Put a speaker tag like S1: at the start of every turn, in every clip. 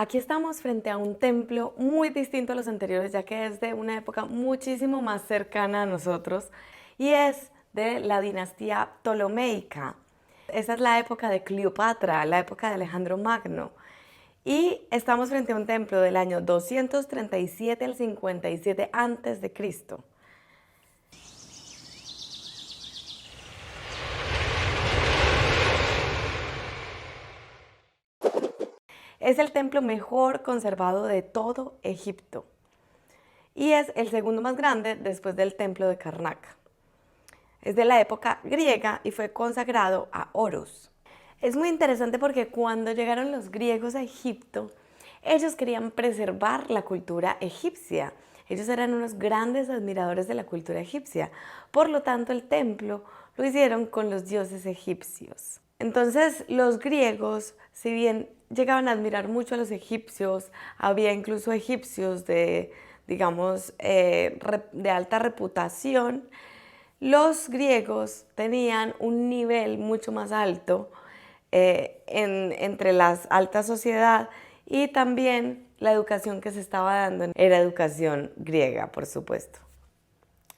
S1: Aquí estamos frente a un templo muy distinto a los anteriores, ya que es de una época muchísimo más cercana a nosotros y es de la dinastía ptolomeica. Esa es la época de Cleopatra, la época de Alejandro Magno. Y estamos frente a un templo del año 237 al 57 antes de Cristo. Es el templo mejor conservado de todo Egipto y es el segundo más grande después del templo de Karnak. Es de la época griega y fue consagrado a Horus. Es muy interesante porque cuando llegaron los griegos a Egipto, ellos querían preservar la cultura egipcia. Ellos eran unos grandes admiradores de la cultura egipcia. Por lo tanto, el templo lo hicieron con los dioses egipcios. Entonces, los griegos, si bien llegaban a admirar mucho a los egipcios, había incluso egipcios de, digamos, de alta reputación, los griegos tenían un nivel mucho más alto entre la alta sociedad y también la educación que se estaba dando era educación griega, por supuesto.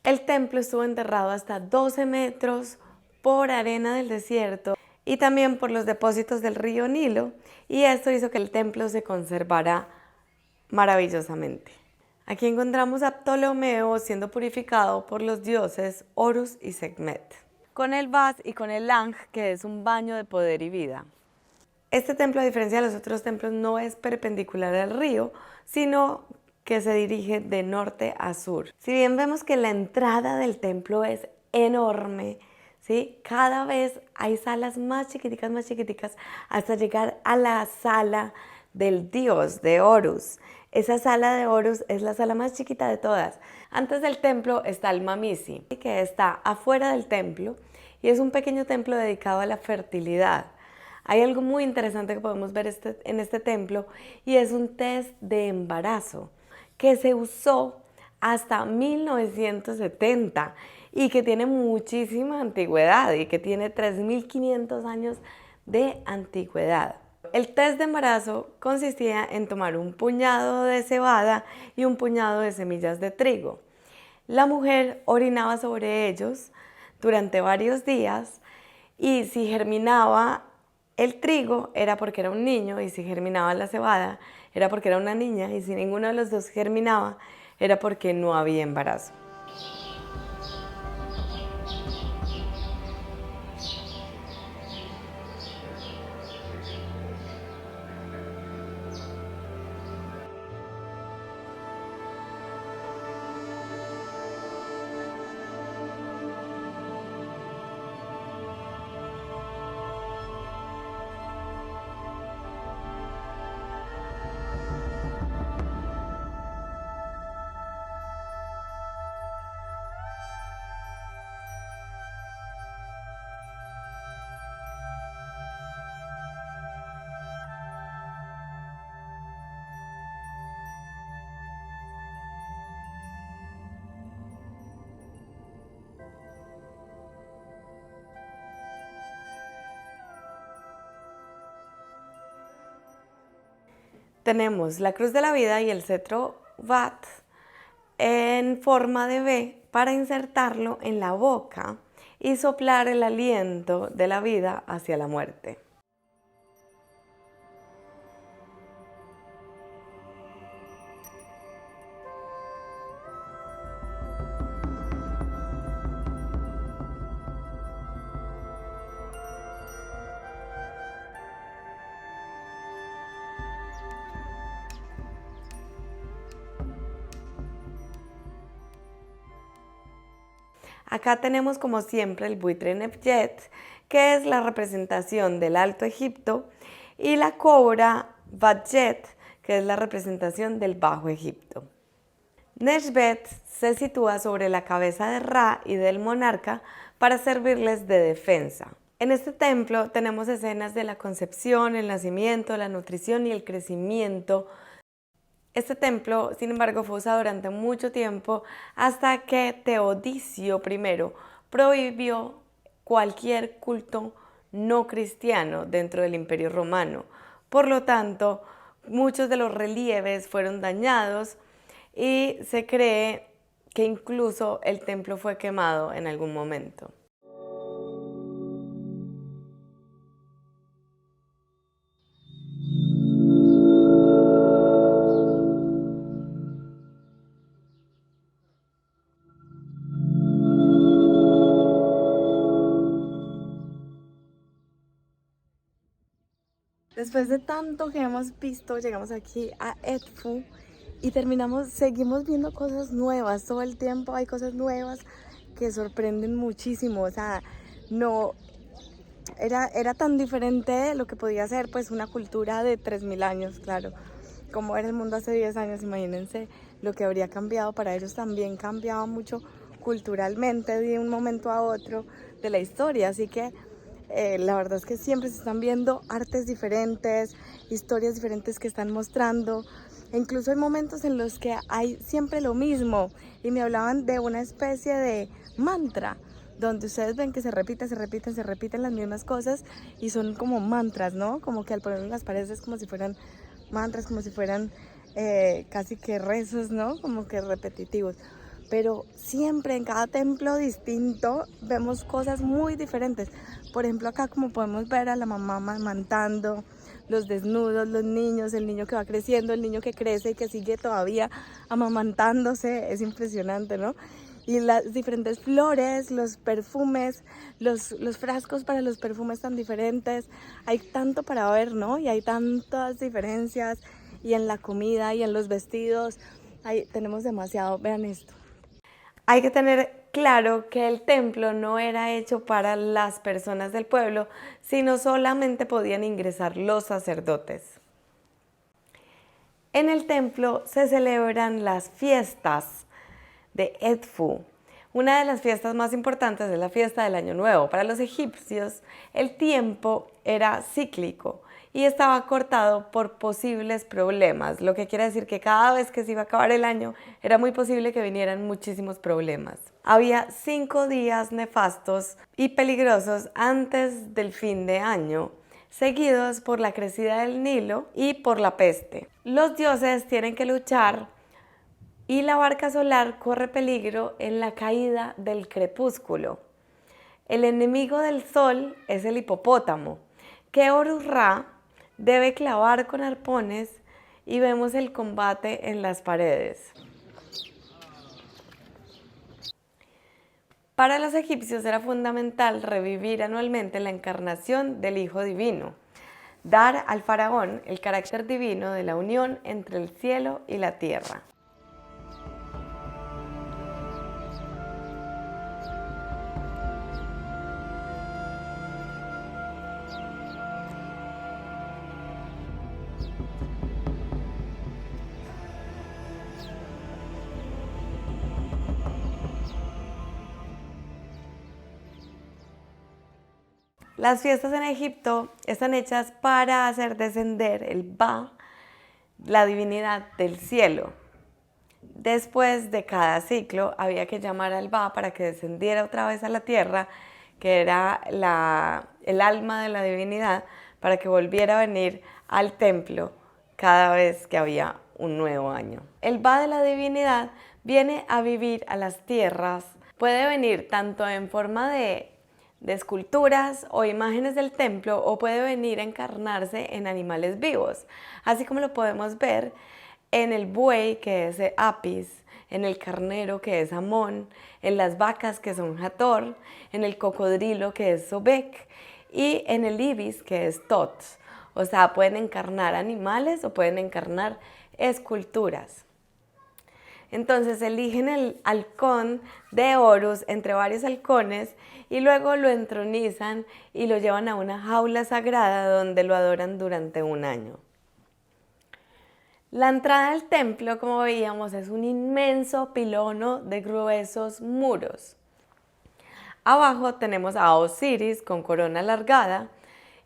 S1: El templo estuvo enterrado hasta 12 metros por arena del desierto y también por los depósitos del río Nilo, y esto hizo que el templo se conservara maravillosamente. Aquí encontramos a Ptolomeo siendo purificado por los dioses Horus y Sekhmet, con el Bas y con el Lang, que es un baño de poder y vida. Este templo, a diferencia de los otros templos, no es perpendicular al río, sino que se dirige de norte a sur. Si bien vemos que la entrada del templo es enorme, ¿sí? Cada vez hay salas más chiquiticas, hasta llegar a la sala del dios de Horus. Esa sala de Horus es la sala más chiquita de todas. Antes del templo está el Mamisi, que está afuera del templo y es un pequeño templo dedicado a la fertilidad. Hay algo muy interesante que podemos ver en este templo y es un test de embarazo que se usó hasta 1970 y que tiene muchísima antigüedad y que tiene 3.500 años de antigüedad. El test de embarazo consistía en tomar un puñado de cebada y un puñado de semillas de trigo. La mujer orinaba sobre ellos durante varios días y si germinaba el trigo era porque era un niño y si germinaba la cebada era porque era una niña y si ninguno de los dos germinaba era porque no había embarazo. Tenemos la cruz de la vida y el cetro Vat en forma de V para insertarlo en la boca y soplar el aliento de la vida hacia la muerte. Acá tenemos como siempre el buitre Nefjet, que es la representación del Alto Egipto, y la cobra Badjet, que es la representación del Bajo Egipto. Nefjet se sitúa sobre la cabeza de Ra y del monarca para servirles de defensa. En este templo tenemos escenas de la concepción, el nacimiento, la nutrición y el crecimiento. Este templo, sin embargo, fue usado durante mucho tiempo hasta que Teodicio I prohibió cualquier culto no cristiano dentro del Imperio Romano. Por lo tanto, muchos de los relieves fueron dañados y se cree que incluso el templo fue quemado en algún momento. Después de tanto que hemos visto, llegamos aquí a Edfu y seguimos viendo cosas nuevas. Todo el tiempo hay cosas nuevas que sorprenden muchísimo. O sea, no era tan diferente lo que podía ser pues una cultura de 3000 años, claro. Como era el mundo hace 10 años, imagínense lo que habría cambiado. Para ellos también cambiaba mucho culturalmente de un momento a otro de la historia. Así que la verdad es que siempre se están viendo artes diferentes, historias diferentes que están mostrando. E incluso hay momentos en los que hay siempre lo mismo. Y me hablaban de una especie de mantra, donde ustedes ven que se repiten las mismas cosas y son como mantras, ¿no? Como que al ponerlo en las paredes es como si fueran mantras, como si fueran casi que rezos, ¿no? Como que repetitivos. Pero siempre en cada templo distinto vemos cosas muy diferentes. Por ejemplo, acá como podemos ver a la mamá amamantando, los desnudos, los niños, el niño que va creciendo, el niño que crece y que sigue todavía amamantándose, es impresionante, ¿no? Y las diferentes flores, los perfumes, los frascos para los perfumes tan diferentes. Hay tanto para ver, ¿no? Y hay tantas diferencias, y en la comida, y en los vestidos. Tenemos demasiado, vean esto. Hay que tener claro que el templo no era hecho para las personas del pueblo, sino solamente podían ingresar los sacerdotes. En el templo se celebran las fiestas de Edfu. Una de las fiestas más importantes es la fiesta del Año Nuevo. Para los egipcios, el tiempo era cíclico y estaba cortado por posibles problemas, lo que quiere decir que cada vez que se iba a acabar el año, era muy posible que vinieran muchísimos problemas. Había 5 días nefastos y peligrosos antes del fin de año, seguidos por la crecida del Nilo y por la peste. Los dioses tienen que luchar y la barca solar corre peligro en la caída del crepúsculo. El enemigo del sol es el hipopótamo, que Horus-Ra debe clavar con arpones, y vemos el combate en las paredes. Para los egipcios era fundamental revivir anualmente la encarnación del Hijo Divino, dar al faraón el carácter divino de la unión entre el cielo y la tierra. Las fiestas en Egipto están hechas para hacer descender el Ba, la divinidad del cielo. Después de cada ciclo había que llamar al Ba para que descendiera otra vez a la tierra, que era el alma de la divinidad, para que volviera a venir al templo cada vez que había un nuevo año. El Ba de la divinidad viene a vivir a las tierras. Puede venir tanto en forma de esculturas o imágenes del templo, o puede venir a encarnarse en animales vivos, así como lo podemos ver en el buey, que es Apis, en el carnero, que es Amón, en las vacas, que son Hathor, en el cocodrilo, que es Sobek, y en el ibis, que es Tot. O sea, pueden encarnar animales o pueden encarnar esculturas. Entonces eligen el halcón de Horus entre varios halcones y luego lo entronizan y lo llevan a una jaula sagrada donde lo adoran durante un año. La entrada al templo, como veíamos, es un inmenso pilono de gruesos muros. Abajo tenemos a Osiris con corona alargada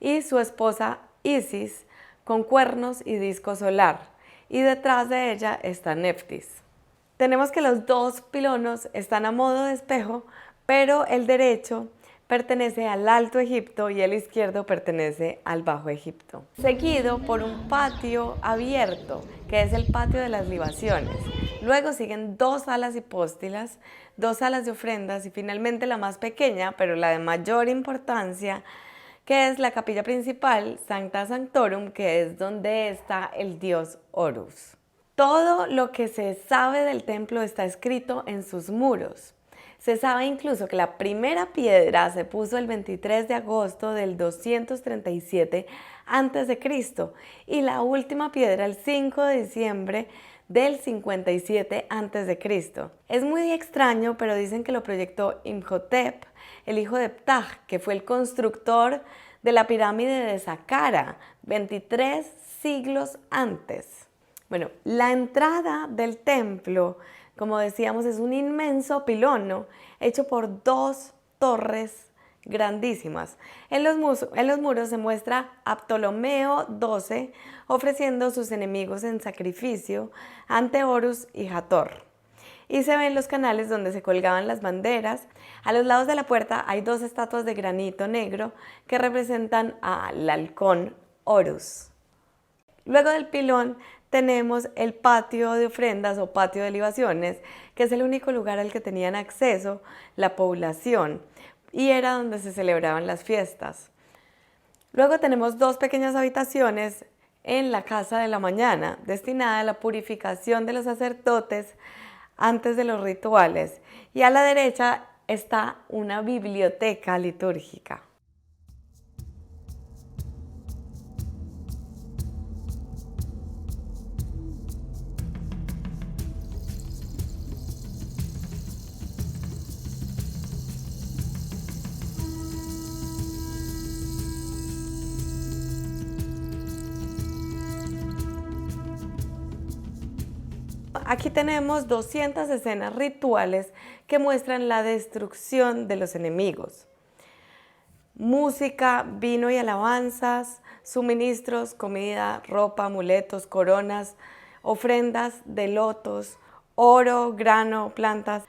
S1: y su esposa Isis con cuernos y disco solar, y detrás de ella está Neftis. Tenemos que los dos pilonos están a modo de espejo, pero el derecho pertenece al Alto Egipto y el izquierdo pertenece al Bajo Egipto. Seguido por un patio abierto, que es el patio de las libaciones. Luego siguen dos salas hipóstilas, dos salas de ofrendas y finalmente la más pequeña, pero la de mayor importancia, que es la capilla principal, Sancta Sanctorum, que es donde está el dios Horus. Todo lo que se sabe del templo está escrito en sus muros. Se sabe incluso que la primera piedra se puso el 23 de agosto del 237 a.C. y la última piedra el 5 de diciembre del 57 a.C. Es muy extraño, pero dicen que lo proyectó Imhotep, el hijo de Ptah, que fue el constructor de la pirámide de Saqqara, 23 siglos antes. Bueno, la entrada del templo, como decíamos, es un inmenso pilono hecho por dos torres grandísimas. En los muros se muestra a Ptolomeo XII ofreciendo sus enemigos en sacrificio ante Horus y Hathor. Y se ven los canales donde se colgaban las banderas. A los lados de la puerta hay dos estatuas de granito negro que representan al halcón Horus. Luego del pilón tenemos el patio de ofrendas o patio de libaciones, que es el único lugar al que tenían acceso la población y era donde se celebraban las fiestas. Luego tenemos dos pequeñas habitaciones en la casa de la mañana, destinada a la purificación de los sacerdotes antes de los rituales, y a la derecha está una biblioteca litúrgica. Aquí tenemos 200 escenas rituales que muestran la destrucción de los enemigos. Música, vino y alabanzas, suministros, comida, ropa, amuletos, coronas, ofrendas de lotos, oro, grano, plantas.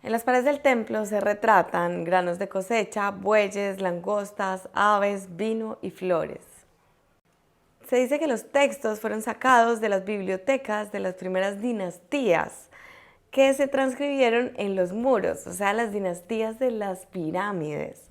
S1: En las paredes del templo se retratan granos de cosecha, bueyes, langostas, aves, vino y flores. Se dice que los textos fueron sacados de las bibliotecas de las primeras dinastías que se transcribieron en los muros, o sea, las dinastías de las pirámides.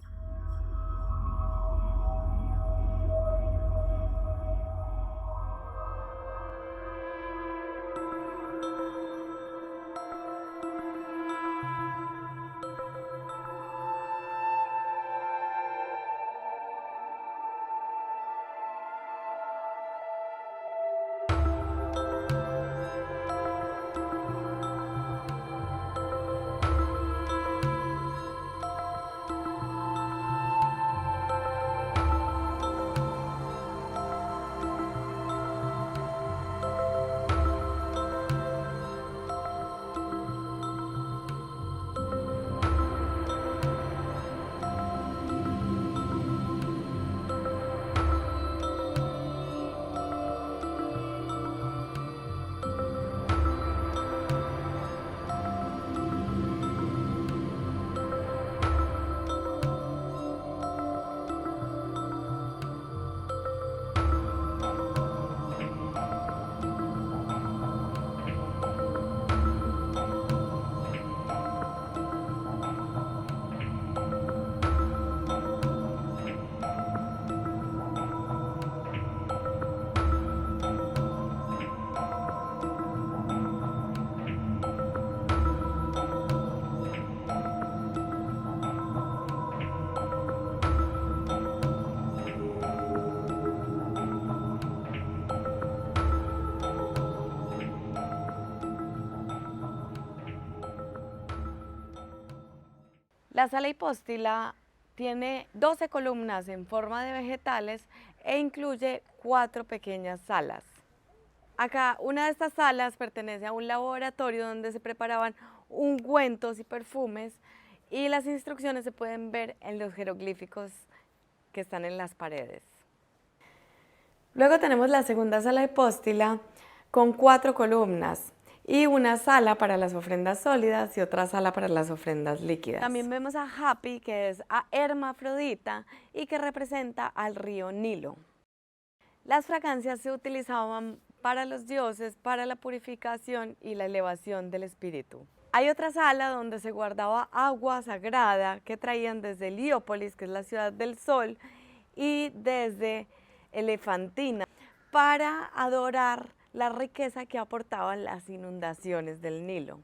S1: La sala hipóstila tiene 12 columnas en forma de vegetales e incluye 4 pequeñas salas. Acá, una de estas salas pertenece a un laboratorio donde se preparaban ungüentos y perfumes y las instrucciones se pueden ver en los jeroglíficos que están en las paredes. Luego tenemos la segunda sala hipóstila con 4 columnas y una sala para las ofrendas sólidas y otra sala para las ofrendas líquidas. También vemos a Hapi, que es a hermafrodita y que representa al río Nilo. Las fragancias se utilizaban para los dioses, para la purificación y la elevación del espíritu. Hay otra sala donde se guardaba agua sagrada que traían desde Heliópolis, que es la ciudad del sol, y desde Elefantina, para adorar la riqueza que aportaban las inundaciones del Nilo.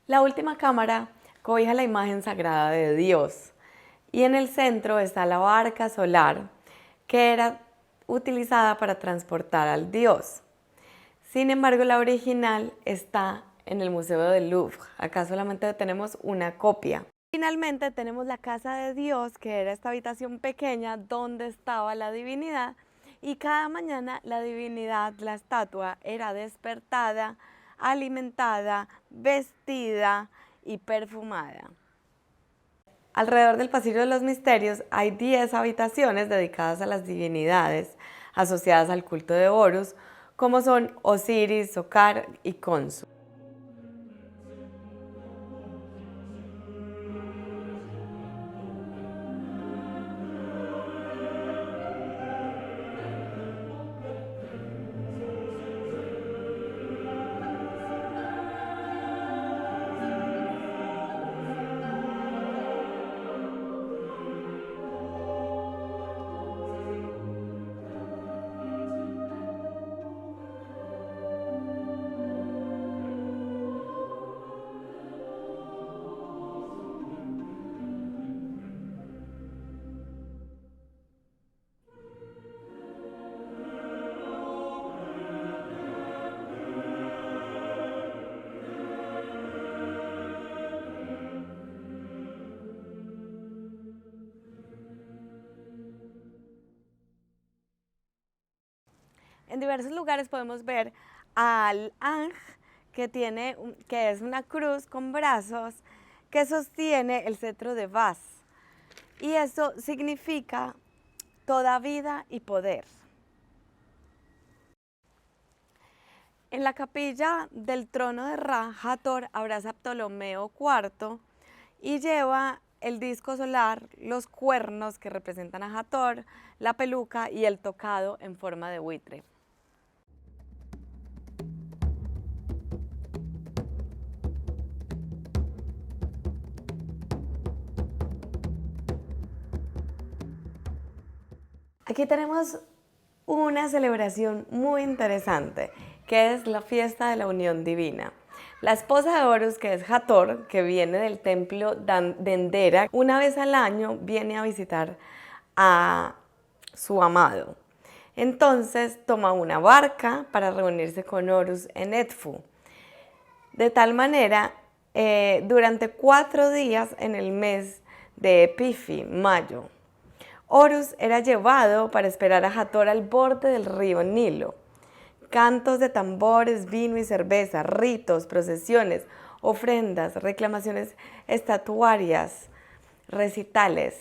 S1: La última cámara cobija la imagen sagrada de Dios y en el centro está la barca solar que era utilizada para transportar al Dios. Sin embargo, la original está en el Museo del Louvre. Acá solamente tenemos una copia. Finalmente tenemos la casa de Dios, que era esta habitación pequeña donde estaba la divinidad, y cada mañana la divinidad, la estatua, era despertada, alimentada, vestida y perfumada. Alrededor del Pasillo de los Misterios hay 10 habitaciones dedicadas a las divinidades asociadas al culto de Horus, como son Osiris, Sokar y Khonsu. En diversos lugares podemos ver al Ankh, que es una cruz con brazos que sostiene el cetro de Vaz. Y eso significa toda vida y poder. En la capilla del trono de Ra, Hathor abraza a Ptolomeo IV y lleva el disco solar, los cuernos que representan a Hathor, la peluca y el tocado en forma de buitre. Aquí tenemos una celebración muy interesante, que es la fiesta de la unión divina. La esposa de Horus, que es Hathor, que viene del templo de Dendera, una vez al año viene a visitar a su amado. Entonces toma una barca para reunirse con Horus en Edfu. De tal manera, durante 4 días en el mes de Epifi, mayo, Horus era llevado para esperar a Hathor al borde del río Nilo. Cantos de tambores, vino y cerveza, ritos, procesiones, ofrendas, reclamaciones estatuarias, recitales.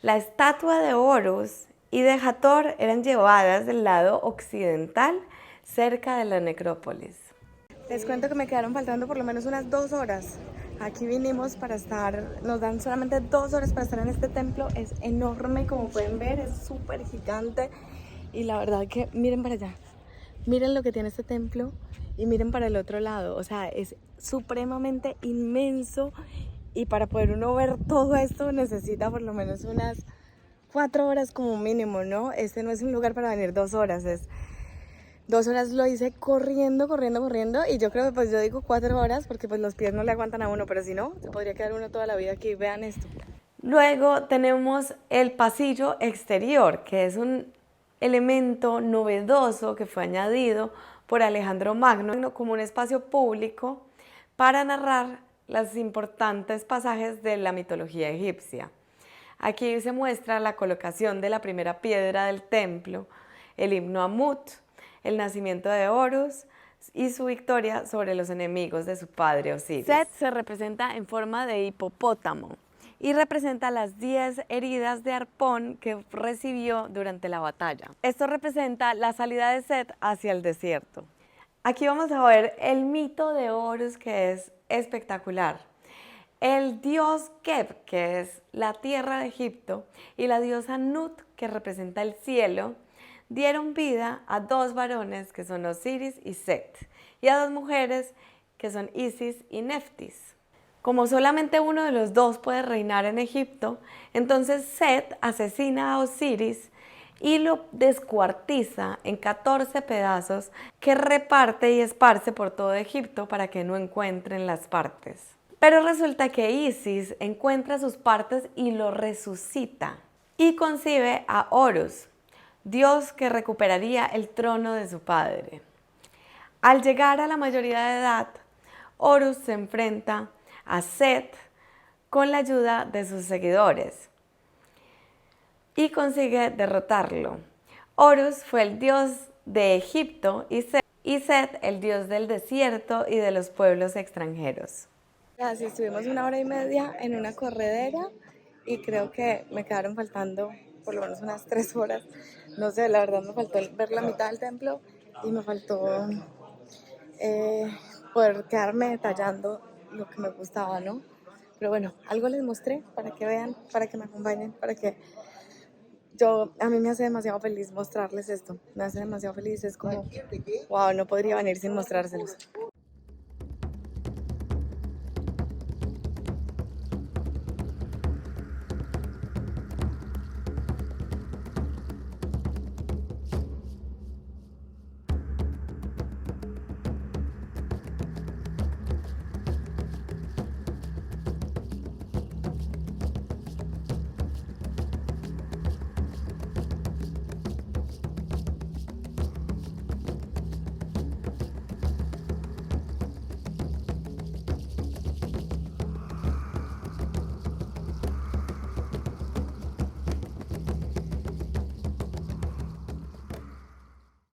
S1: La estatua de Horus y de Hathor eran llevadas del lado occidental, cerca de la necrópolis. Les cuento que me quedaron faltando por lo menos unas 2 horas. Aquí vinimos para estar, nos dan solamente 2 horas para estar en este templo. Es enorme, como pueden ver, es súper gigante. Y la verdad que miren para allá, miren lo que tiene este templo y miren para el otro lado. O sea, es supremamente inmenso y para poder uno ver todo esto necesita por lo menos unas 4 horas como mínimo, ¿no? Este no es un lugar para venir 2 horas, es 2 horas lo hice corriendo y yo creo que pues yo digo 4 horas porque pues los pies no le aguantan a uno, pero si no, se podría quedar uno toda la vida aquí. Vean esto. Luego tenemos el pasillo exterior, que es un elemento novedoso que fue añadido por Alejandro Magno como un espacio público para narrar los importantes pasajes de la mitología egipcia. Aquí se muestra la colocación de la primera piedra del templo, el himno a Mut, el nacimiento de Horus y su victoria sobre los enemigos de su padre Osiris. Set se representa en forma de hipopótamo y representa las 10 heridas de arpón que recibió durante la batalla. Esto representa la salida de Set hacia el desierto. Aquí vamos a ver el mito de Horus, que es espectacular. El dios Keb, que es la tierra de Egipto, y la diosa Nut, que representa el cielo, dieron vida a 2 varones, que son Osiris y Set, y a 2 mujeres, que son Isis y Neftis. Como solamente uno de los 2 puede reinar en Egipto, entonces Set asesina a Osiris y lo descuartiza en 14 pedazos que reparte y esparce por todo Egipto para que no encuentren las partes. Pero resulta que Isis encuentra sus partes y lo resucita y concibe a Horus, dios que recuperaría el trono de su padre. Al llegar a la mayoría de edad, Horus se enfrenta a Set con la ayuda de sus seguidores y consigue derrotarlo. Horus fue el dios de Egipto y Set el dios del desierto y de los pueblos extranjeros.
S2: Así estuvimos 1 hora y media en una corredera y creo que me quedaron faltando por lo menos unas 3 horas. No sé, la verdad me faltó ver la mitad del templo y me faltó poder quedarme detallando lo que me gustaba, ¿no? Pero bueno, algo les mostré para que vean, para que me acompañen, para que a mí me hace demasiado feliz mostrarles esto. Me hace demasiado feliz, es como, wow, no podría venir sin mostrárselos.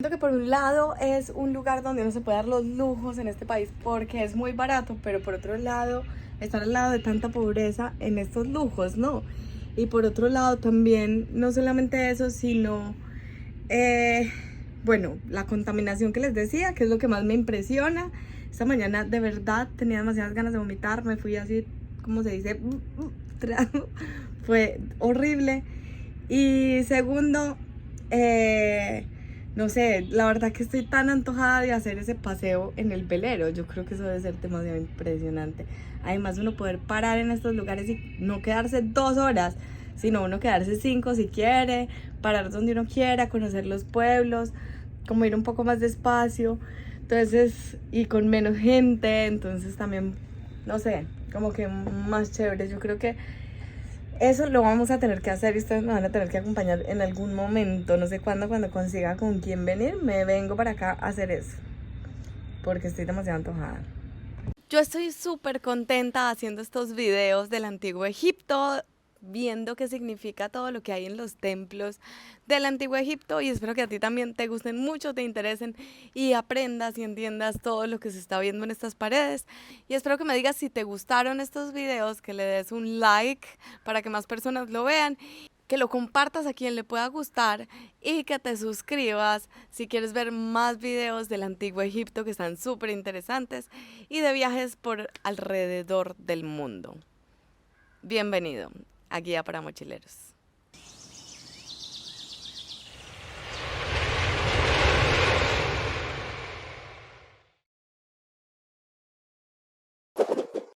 S2: Siento que por un lado es un lugar donde uno se puede dar los lujos en este país porque es muy barato, pero por otro lado estar al lado de tanta pobreza en estos lujos, ¿no? Y por otro lado también, no solamente eso, sino, bueno, la contaminación que les decía, que es lo que más me impresiona. Esta mañana de verdad tenía demasiadas ganas de vomitar, me fui así, como se dice, fue horrible. Y segundo, no sé, la verdad que estoy tan antojada de hacer ese paseo en el velero. Yo creo que eso debe ser demasiado impresionante. Además, uno poder parar en estos lugares y no quedarse 2 horas, sino uno quedarse 5 si quiere, parar donde uno quiera, conocer los pueblos, como ir un poco más despacio. Entonces, y con menos gente, entonces también, no sé, como que más chévere. Yo creo que eso lo vamos a tener que hacer y ustedes me van a tener que acompañar en algún momento, no sé cuándo, cuando consiga con quién venir, me vengo para acá a hacer eso, porque estoy demasiado antojada.
S1: Yo estoy súper contenta haciendo estos videos del Antiguo Egipto, viendo qué significa todo lo que hay en los templos del Antiguo Egipto, y espero que a ti también te gusten mucho, te interesen y aprendas y entiendas todo lo que se está viendo en estas paredes. Y espero que me digas si te gustaron estos videos, que le des un like para que más personas lo vean, que lo compartas a quien le pueda gustar y que te suscribas si quieres ver más videos del Antiguo Egipto, que están súper interesantes, y de viajes por alrededor del mundo. Bienvenido a Guía para Mochileros.